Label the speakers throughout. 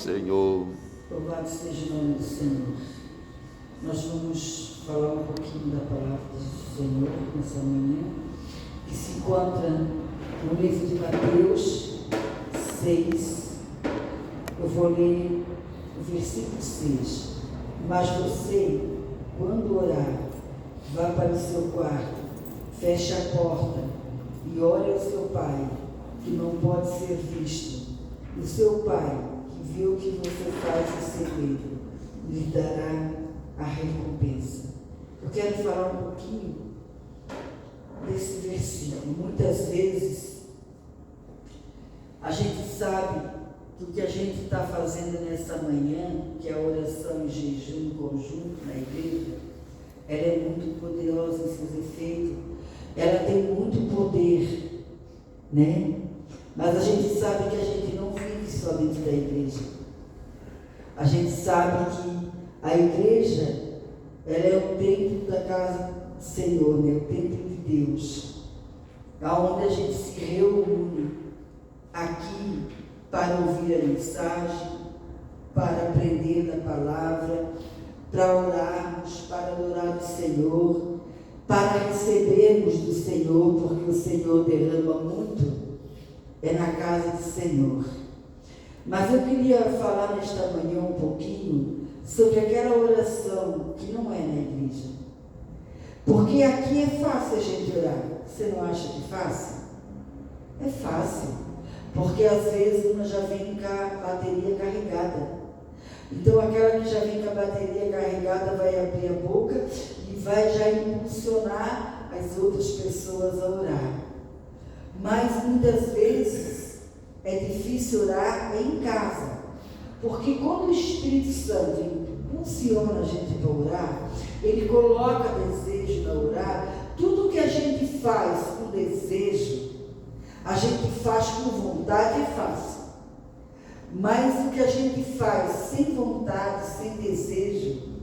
Speaker 1: Senhor.
Speaker 2: Louvado seja o nome do Senhor. Nós vamos falar um pouquinho da palavra do Senhor nessa manhã, que se encontra no livro de Mateus 6. Eu vou ler o versículo 6. Mas você, quando orar, vá para o seu quarto, feche a porta e ore ao seu Pai, que não pode ser visto. O seu Pai, que vê o que você faz em segredo, lhe dará a recompensa. Eu quero falar um pouquinho desse versículo. Muitas vezes a gente sabe que o que a gente está fazendo nessa manhã, que é a oração em jejum em conjunto na igreja, ela é muito poderosa em seus efeitos, ela tem muito poder, né? Mas a gente sabe que a gente não vive só dentro da igreja. A gente sabe que a igreja, ela é o templo da casa do Senhor, né? O templo de Deus, aonde a gente se reúne aqui para ouvir a mensagem, para aprender da palavra, para orarmos, para adorar o Senhor, para recebermos do Senhor, porque o Senhor derrama muito, é na casa do Senhor. Mas eu queria falar nesta manhã um pouquinho sobre aquela oração que não é na igreja. Porque aqui é fácil a gente orar. Você não acha que é fácil? É fácil. Porque às vezes uma já vem com a bateria carregada. Então aquela que já vem com a bateria carregada vai abrir a boca e vai já impulsionar as outras pessoas a orar. Mas muitas vezes é difícil orar em casa. Porque quando o Espírito Santo impulsiona a gente para orar, ele coloca desejo na orar, tudo que a gente faz com desejo, a gente faz com vontade, é fácil. Mas o que a gente faz sem vontade, sem desejo,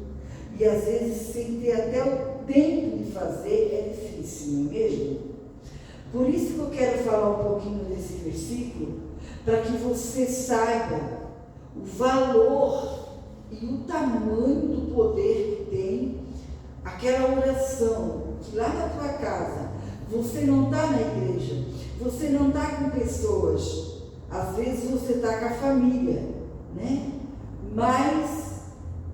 Speaker 2: e às vezes sem ter até o tempo de fazer, é difícil, não é mesmo? Por isso que eu quero falar um pouquinho desse versículo, para que você saiba o valor e o tamanho do poder que tem aquela oração, que lá na tua casa, você não está na igreja, você não está com pessoas, às vezes você está com a família, né? Mas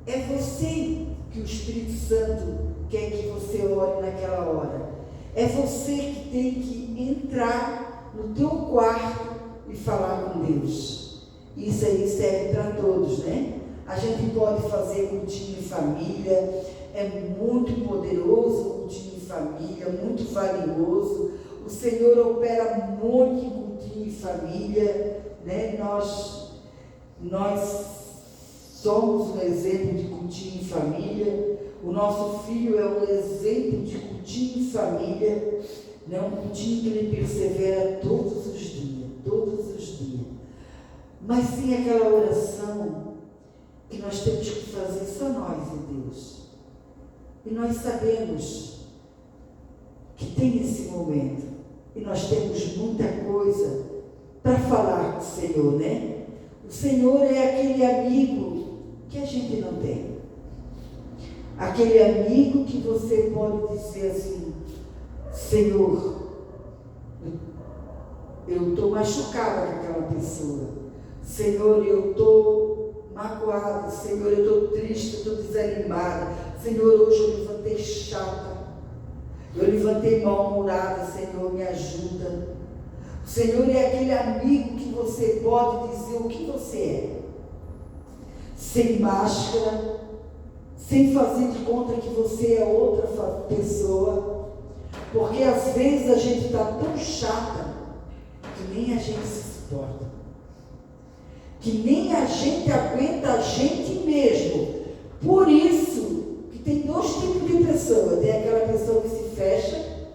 Speaker 2: é você que o Espírito Santo quer que você ore naquela hora. É você que tem que entrar no teu quarto e falar com Deus. Isso aí serve para todos, né? A gente pode fazer cultinho em família, é muito poderoso o cultinho em família, muito valioso. O Senhor opera muito em cultinho em família, né? Nós somos um exemplo de cultinho em família. O nosso filho é um exemplo de cultinho em família, né? Um cultinho que ele persevera todos os dias, todos os dias. Mas sim aquela oração que nós temos que fazer só nós e Deus. E nós sabemos que tem esse momento. E nós temos muita coisa para falar com o Senhor, né? O Senhor é aquele amigo que a gente não tem. Aquele amigo que você pode dizer assim: Senhor, eu estou machucada com aquela pessoa. Senhor, eu estou magoada. Senhor, eu estou triste, eu estou desanimada. Senhor, hoje eu levantei chata. Eu levantei mal-humorada. Senhor, me ajuda. O Senhor é aquele amigo que você pode dizer o que você é. Sem máscara, sem fazer de conta que você é outra pessoa, porque às vezes a gente está tão chata que nem a gente se suporta, que nem a gente aguenta a gente mesmo. Por isso que tem dois tipos de pessoa: tem aquela pessoa que se fecha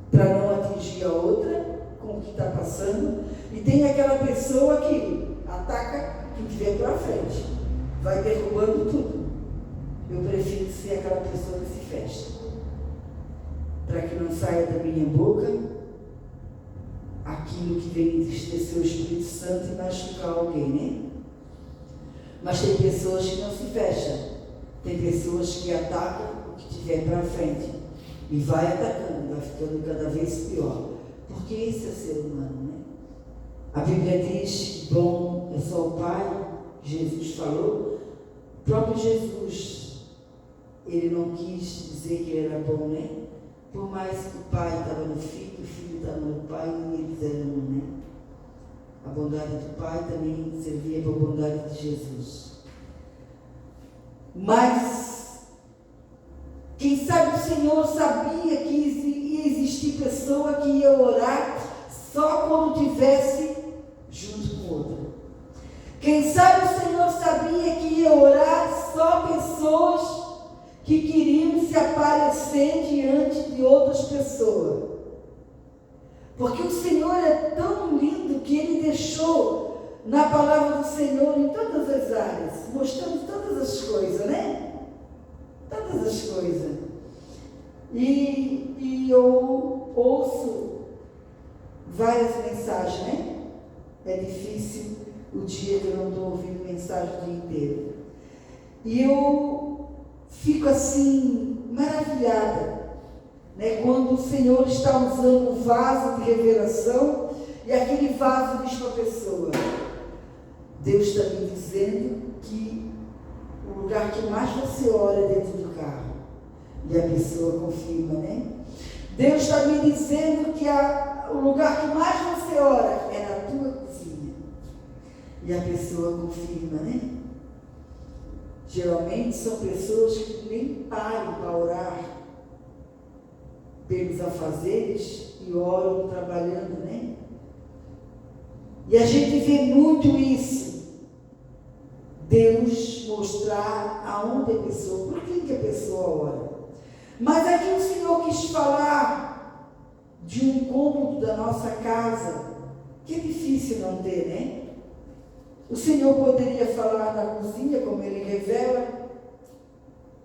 Speaker 2: para não atingir a outra com o que está passando, e tem aquela pessoa que ataca quem estiver para frente, vai derrubando tudo. Eu prefiro ser aquela pessoa que se fecha, para que não saia da minha boca aquilo que vem entristecer o Espírito Santo e machucar alguém, né? Mas tem pessoas que não se fecham. Tem pessoas que atacam o que tiver para frente. E vai atacando, vai ficando cada vez pior. Porque esse é ser humano, né? A Bíblia diz que bom é só o Pai. Jesus falou. O próprio Jesus, ele não quis dizer que ele era bom, né? Por mais que o Pai estava no Filho, o Filho estava no Pai e eles eram um, né? A bondade do Pai também servia para a bondade de Jesus. Mas, quem sabe o Senhor sabia que ia existir pessoa que ia orar só quando tivesse junto com outra. Quem sabe o Senhor sabia que ia orar só pessoas que queriam se aparecer diante de outras pessoas. Porque o Senhor é tão lindo que Ele deixou na palavra do Senhor em todas as áreas, mostrando todas as coisas, né? Todas as coisas. E eu ouço várias mensagens, né? É difícil o dia que eu não estou ouvindo mensagem o dia inteiro. E eu fico assim, maravilhada, né? Quando o Senhor está usando um vaso de revelação e aquele vaso diz para a pessoa: Deus está me dizendo que o lugar que mais você ora é dentro do carro. E a pessoa confirma, né? Deus está me dizendo que o lugar que mais você ora é na tua cozinha. E a pessoa confirma, né? Geralmente são pessoas que nem param para orar pelos afazeres e oram trabalhando, né? E a gente vê muito isso. Deus mostrar aonde a pessoa, por que a pessoa ora. Mas aqui o Senhor quis falar de um cômodo da nossa casa, que é difícil não ter, né? O Senhor poderia falar na cozinha, como Ele revela,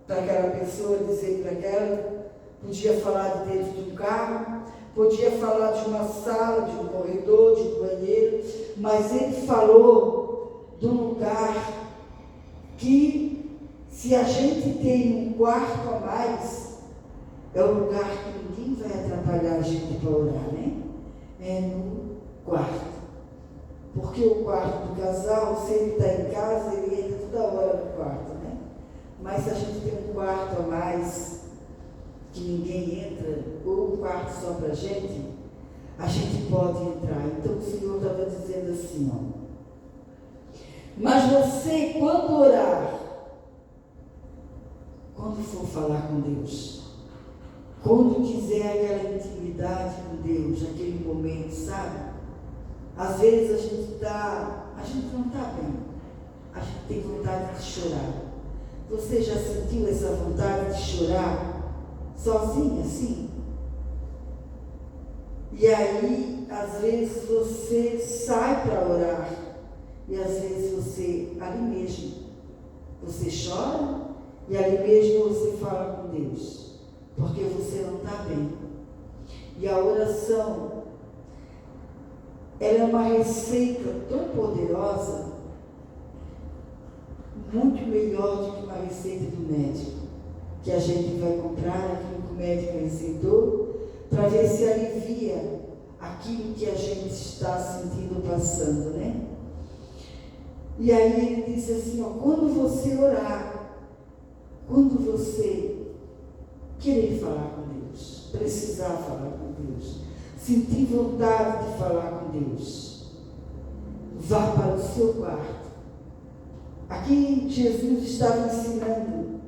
Speaker 2: para aquela pessoa, dizer para aquela, podia falar de dentro de um carro, podia falar de uma sala, de um corredor, de um banheiro, mas Ele falou de um lugar que, se a gente tem um quarto a mais, é o lugar que ninguém vai atrapalhar a gente para orar, né? É no quarto. Porque o quarto do casal, se ele está em casa, ele entra toda hora no quarto, né? Mas se a gente tem um quarto a mais, que ninguém entra, ou um quarto só para a gente pode entrar. Então o Senhor estava dizendo assim, ó. Mas você, quando orar, quando for falar com Deus, quando quiser aquela intimidade com Deus, aquele momento, sabe? Às vezes a gente não está bem, a gente tem vontade de chorar. Você já sentiu essa vontade de chorar sozinho assim? E aí, às vezes você sai para orar, e às vezes você, ali mesmo, você chora, e ali mesmo você fala com Deus, porque você não está bem. E a oração, ela é uma receita tão poderosa, muito melhor do que uma receita do médico, que a gente vai comprar aquilo que o médico receitou, para ver se alivia aquilo que a gente está sentindo, passando, né? E aí ele disse assim, ó, quando você orar, quando você querer falar com Deus, precisar falar com Deus, sentir vontade de falar com Deus, vá para o seu quarto. Aqui Jesus estava ensinando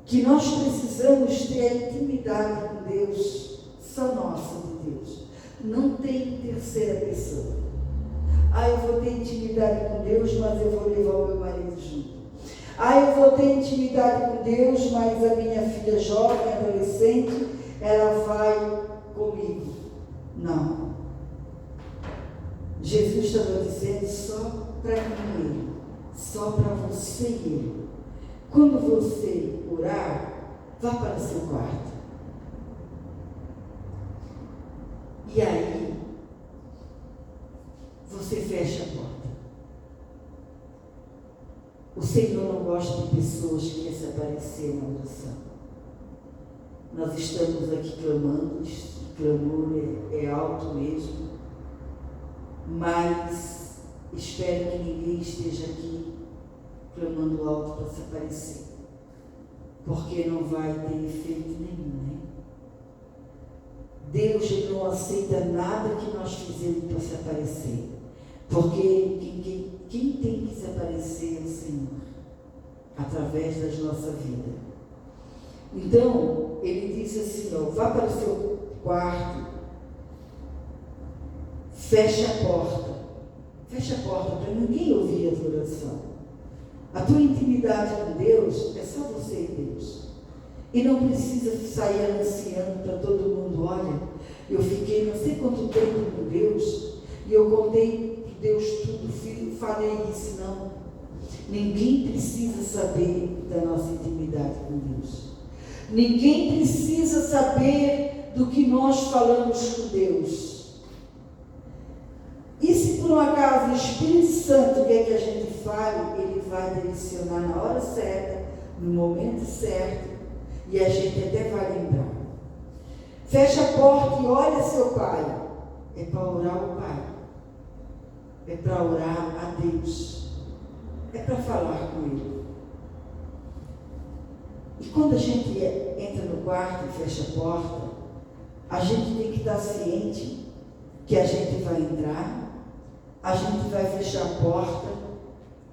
Speaker 2: que nós precisamos ter a intimidade com Deus, só nossa de Deus. Não tem terceira pessoa. Eu vou ter intimidade com Deus, mas eu vou levar o meu marido junto. Eu vou ter intimidade com Deus, mas a minha filha jovem, adolescente, ela vai comigo. Não. Jesus estava dizendo só para mim e ele, só para você e ele. Quando você orar, vá para o seu quarto. E aí, você fecha a porta. O Senhor não gosta de pessoas que querem se aparecer na oração. Nós estamos aqui clamando, o clamor é alto mesmo, mas espero que ninguém esteja aqui clamando alto para se aparecer, porque não vai ter efeito nenhum, né? Deus não aceita nada que nós fizemos para se aparecer, porque quem tem que se aparecer é o Senhor, através da nossa vida. Então, ele disse assim, ó, vá para o seu quarto, feche a porta para ninguém ouvir a tua oração. A tua intimidade com Deus é só você e Deus. E não precisa sair anunciando para todo mundo, olha, eu fiquei não sei quanto tempo com Deus, e eu contei para Deus tudo, falei e disse, não. Ninguém precisa saber da nossa intimidade com Deus. Ninguém precisa saber do que nós falamos com Deus. E se por um acaso o Espírito Santo quer que a gente fale, ele vai direcionar na hora certa, no momento certo, e a gente até vai lembrar. Fecha a porta e olha seu pai. É para orar ao Pai. É para orar a Deus. É para falar com Ele. E quando a gente entra no quarto e fecha a porta, a gente tem que estar ciente que a gente vai entrar, a gente vai fechar a porta,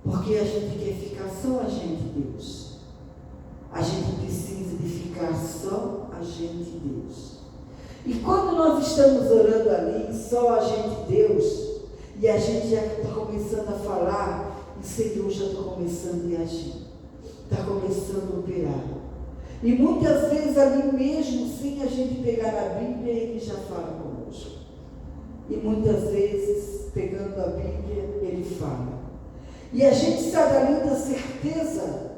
Speaker 2: porque a gente quer ficar só a gente e Deus. A gente precisa de ficar só a gente e Deus. E quando nós estamos orando ali, só a gente e Deus, e a gente já está começando a falar, o Senhor já está começando a agir, está começando a operar. E muitas vezes ali mesmo, sem a gente pegar a Bíblia, Ele já fala conosco. E muitas vezes, pegando a Bíblia, Ele fala. E a gente sai dali da certeza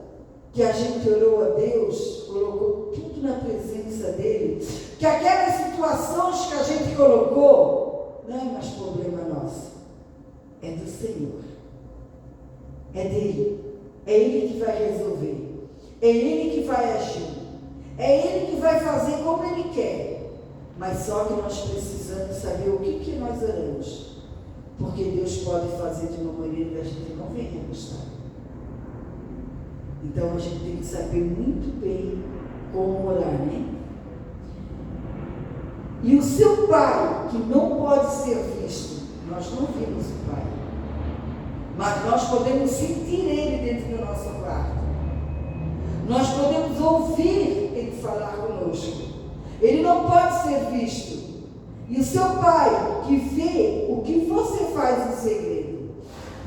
Speaker 2: que a gente orou a Deus, colocou tudo na presença dEle, que aquelas situações que a gente colocou, não é mais problema nosso, é do Senhor, é dEle, é Ele que vai resolver, é Ele que vai agir, é Ele que vai fazer como Ele quer, mas só que nós precisamos saber o que nós oramos, porque Deus pode fazer de uma maneira que a gente não venha gostar. Então a gente tem que saber muito bem como orar, né? E o seu Pai, que não pode ser visto, nós não vemos o Pai, mas nós podemos sentir Ele dentro do nosso quarto. Nós podemos ouvir Ele falar conosco. Ele não pode ser visto. E o seu Pai, que vê o que você faz em segredo,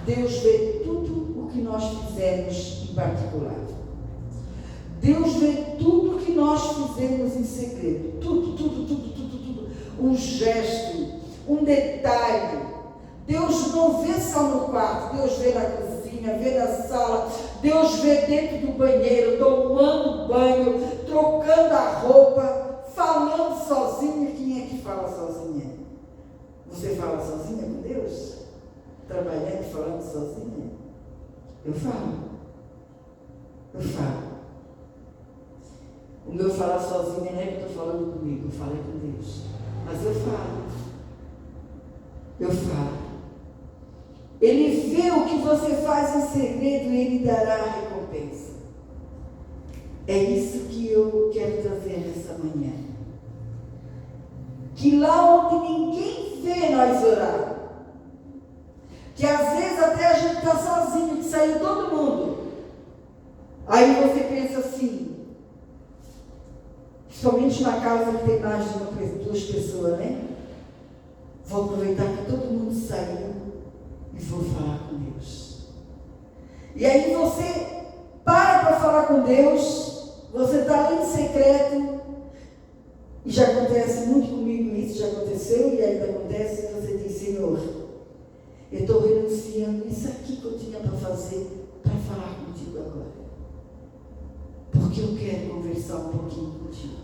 Speaker 2: Deus vê tudo o que nós fizemos em particular. Deus vê tudo o que nós fizemos em segredo. Tudo. Um gesto, um detalhe. Deus não vê só no quarto, Deus vê na cozinha, vê na sala, Deus vê dentro do banheiro, tomando banho, trocando a roupa, falando sozinha. Quem é que fala sozinha? Você fala sozinha com Deus? Trabalhando e falando sozinha? Eu falo. O meu falar sozinho não é que eu estou falando comigo, eu falo com Deus. Mas eu falo. Ele vê o que você faz em segredo e Ele dará a recompensa. É isso que eu quero trazer nessa manhã. Que lá onde ninguém vê nós orar, que às vezes até a gente está sozinho, que saiu todo mundo. Aí você pensa assim, somente na casa que tem mais de duas pessoas, né? Vou aproveitar que todo mundo saiu e vou falar com Deus. E aí você para falar com Deus, você está ali em secreto, e já acontece muito comigo isso, já aconteceu e ainda acontece, e você diz, Senhor, eu estou renunciando isso aqui que eu tinha para fazer, para falar contigo agora. Porque eu quero conversar um pouquinho contigo.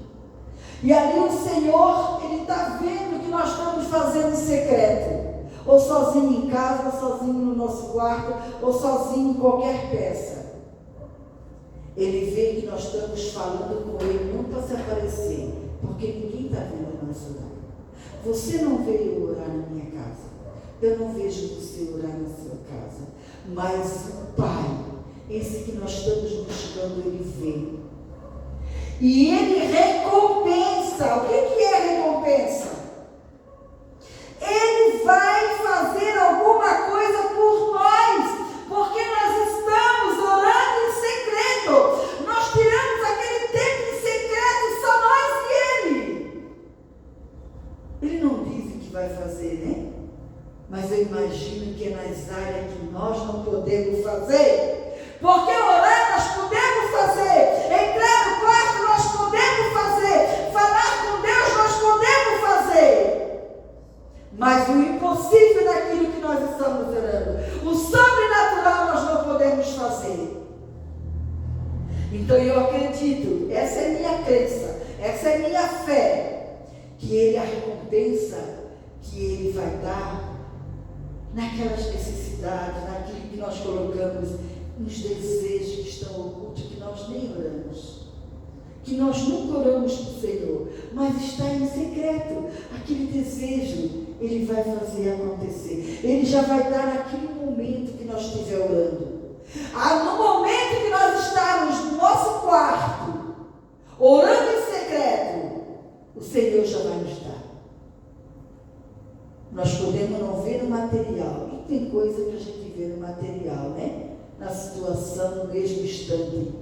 Speaker 2: E ali o Senhor, Ele está vendo o que nós estamos fazendo em secreto. Ou sozinho em casa, ou sozinho no nosso quarto, ou sozinho em qualquer peça. Ele vê que nós estamos falando com Ele, não para se aparecer, porque ninguém está vendo nós orar. Você não veio orar na minha casa. Eu não vejo você orar na sua casa. Mas o Pai, esse que nós estamos buscando, Ele vê. E Ele recompensa. O que é recompensa? Ele vai fazer alguma coisa por nós, porque nós estamos orando em secreto. Nós tiramos aquele tempo em secreto, só nós e Ele. Ele não diz o que vai fazer, né? Mas eu imagino que é nas áreas que nós não podemos fazer. Porque orar nós podemos fazer, entrar no quarto nós podemos fazer, falar com Deus nós podemos fazer. Mas o impossível daquilo que nós estamos orando, o sobrenatural nós não podemos fazer. Então eu acredito, essa é minha crença, essa é minha fé, que Ele, a recompensa que Ele vai dar naquelas necessidades, naquilo que nós colocamos, nos desejos que estão ocultos, que nós nem oramos, que nós nunca oramos para o Senhor, mas está em secreto. Aquele desejo Ele vai fazer acontecer. Ele já vai dar naquele momento que nós estiver orando. No momento que nós estarmos no nosso quarto, orando em secreto, o Senhor já vai nos dar. Nós podemos não ver no material, e tem coisa que a gente vê no material, né? Na situação, no mesmo instante,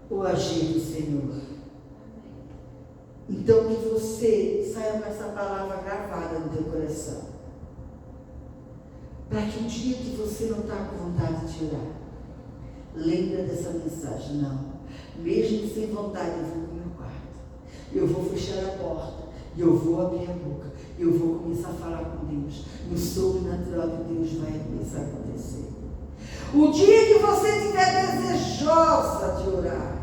Speaker 2: o agir do Senhor. Então que você saia com essa palavra gravada no teu coração, para que um dia que você não está com vontade de orar, lembra dessa mensagem. Não, mesmo sem vontade, eu vou para o meu quarto, eu vou fechar a porta, e eu vou abrir a boca, e eu vou começar a falar com Deus, e o sobrenatural de Deus vai começar a acontecer. O dia que você estiver desejosa de orar,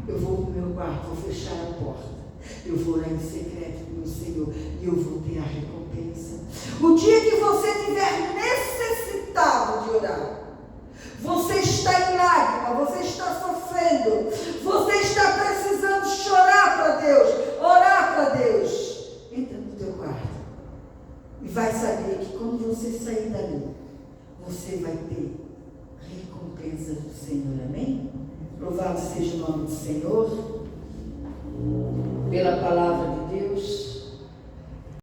Speaker 2: eu vou para o meu quarto, vou fechar a porta, eu vou orar em secreto com o meu Senhor, e eu vou ter a recompensa. O dia que você estiver necessitado de orar, você está em lágrima, você está sofrendo, você está precisando chorar para Deus, orar para Deus, entra no teu quarto e vai saber que quando você sair dali, você vai ter recompensa do Senhor. Amém? Louvado seja o nome do Senhor pela palavra de